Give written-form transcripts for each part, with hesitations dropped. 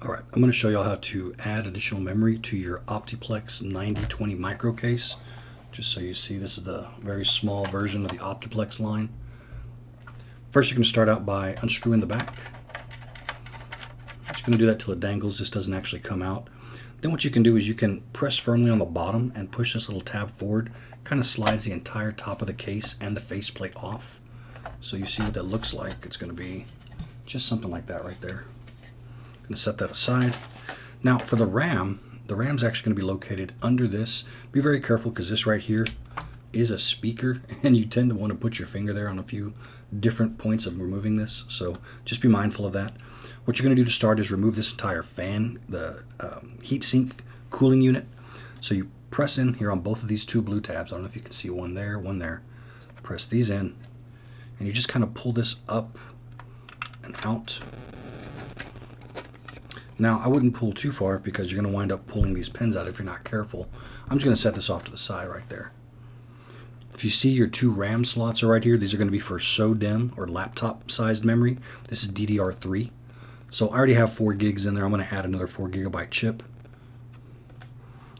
Alright, I'm going to show you all how to add additional memory to your Optiplex 9020 micro case. Just so you see, this is the very small version of the Optiplex line. First, you're going to start out by unscrewing the back. Just going to do that till it dangles. This doesn't actually come out. Then what you can do is you can press firmly on the bottom and push this little tab forward. Kind of slides the entire top of the case and the faceplate off. So you see what that looks like. It's going to be just something like that right there. Going to set that aside. Now for the ram's actually going to be located under this. Be very careful because this right here is a speaker and you tend to want to put your finger there on a few different points of removing this. So just be mindful of that. What you're going to do to start is remove this entire fan, the heatsink cooling unit. So you press in here on both of these two blue tabs. I don't know if you can see one there, one there. Press these in and you just kind of pull this up and out. Now, I wouldn't pull too far because you're going to wind up pulling these pins out if you're not careful. I'm just going to set this off to the side right there. If you see your two RAM slots are right here, these are going to be for SODIMM or laptop sized memory. This is DDR3. So I already have 4 gigs in there. I'm going to add another 4 gigabyte chip.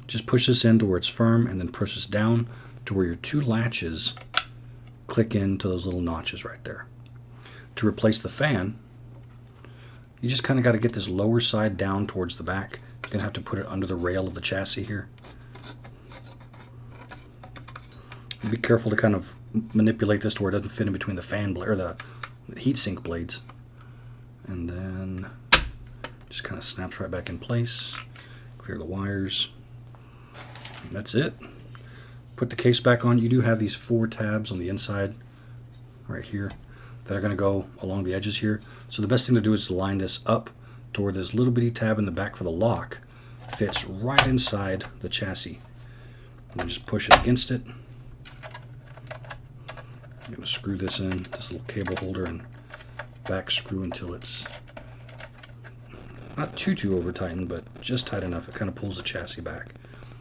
Just push this in to where it's firm and then push this down to where your two latches click into those little notches right there. To replace the fan, you just kind of got to get this lower side down towards the back. You're going to have to put it under the rail of the chassis here. And be careful to kind of manipulate this to where it doesn't fit in between the fan blade or the heatsink blades. And then just kind of snaps right back in place. Clear the wires. And that's it. Put the case back on. You do have these 4 tabs on the inside right here that are going to go along the edges here. So the best thing to do is to line this up to where this little bitty tab in the back for the lock fits right inside the chassis. And then just push it against it. I'm going to screw this in, this little cable holder, and back screw until it's not too over tightened, but just tight enough. It kind of pulls the chassis back.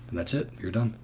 And that's it. You're done.